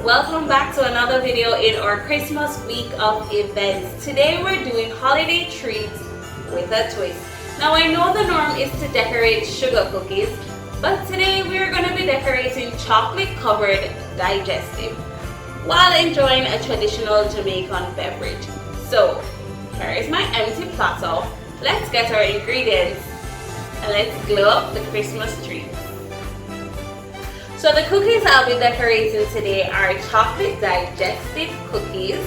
welcome back to another video in our Christmas week of events. Today we're doing holiday treats with a twist. Now I know the norm is to decorate sugar cookies, but today we're going to be decorating chocolate covered digestive while enjoying a traditional Jamaican beverage. So here is my empty platter. Let's get our ingredients and let's glow up the Christmas tree. So the cookies I'll be decorating today are chocolate digestive cookies.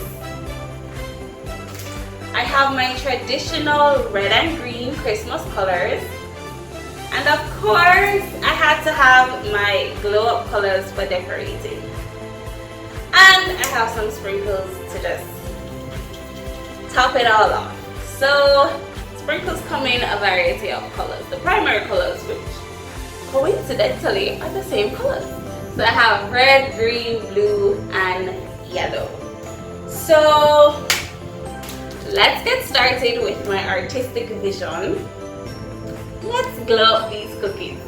I have my traditional red and green Christmas colors. And of course, I had to have my GlowUP colors for decorating. And I have some sprinkles to just top it all off. So sprinkles come in a variety of colors. The primary colors, which coincidentally are the same colors. So I have red, green, blue, and yellow. So let's get started with my artistic vision. Let's glow up these cookies.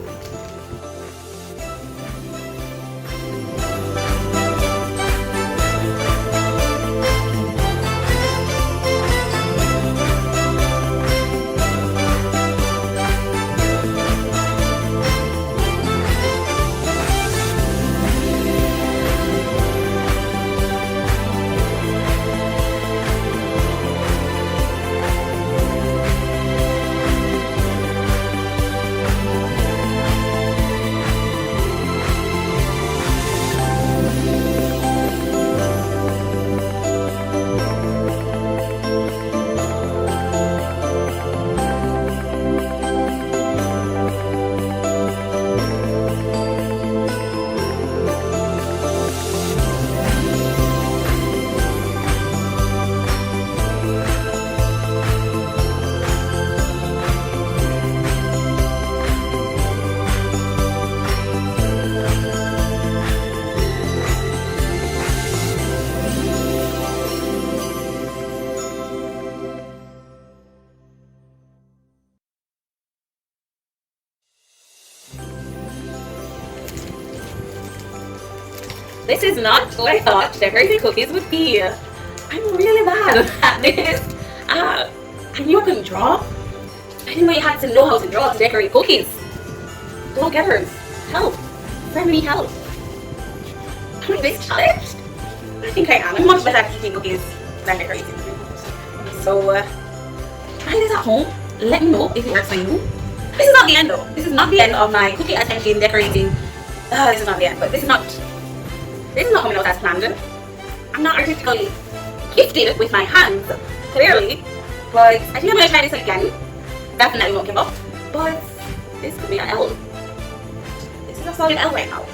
This is not what I thought decorating cookies would be. I'm really bad at this. I knew I couldn't draw. I didn't know you had to know how to draw to decorate cookies. Go-getters, help. Send me help. Am I this challenged? I think I am. I'm much better at eating cookies than decorating. So, try this at home. Let me know if it works for you. This is not the end though. This is not the end of my cookie attention decorating. This is not the end, but this is not coming out as planned. I'm not artistically gifted with my hands, clearly, but I think I'm going to try this again. Definitely won't give up, but this could be an L. This is a solid L right now.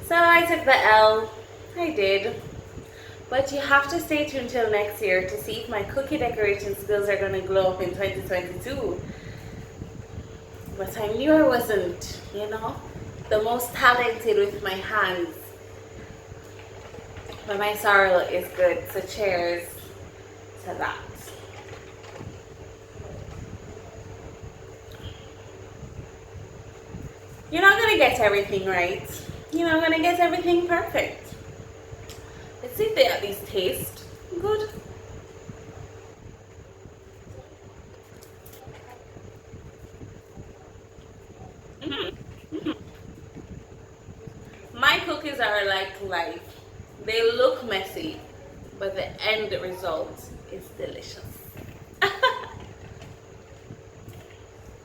So I took the L. I did. But you have to stay tuned till next year to see if my cookie decorating skills are going to glow up in 2022. But I knew I wasn't, the most talented with my hands. But my sorrel is good, so cheers to that. You're not going to get everything right. You're not going to get everything perfect. Let's see if they at least taste good. My cookies are like life. They look messy, but the end result is delicious.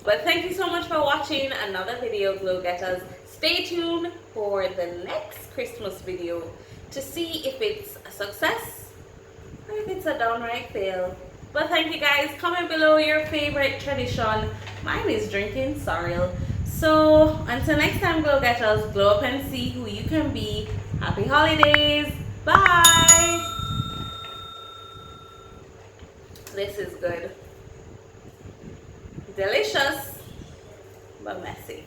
But thank you so much for watching another video, Glow Getters. Stay tuned for the next Christmas video to see if it's a success or if it's a downright fail. But thank you guys. Comment below your favorite tradition. Mine is drinking sorrel. So until next time, Glow Getters, glow up and see who you can be. Happy holidays. Bye. This is good. Delicious, but messy.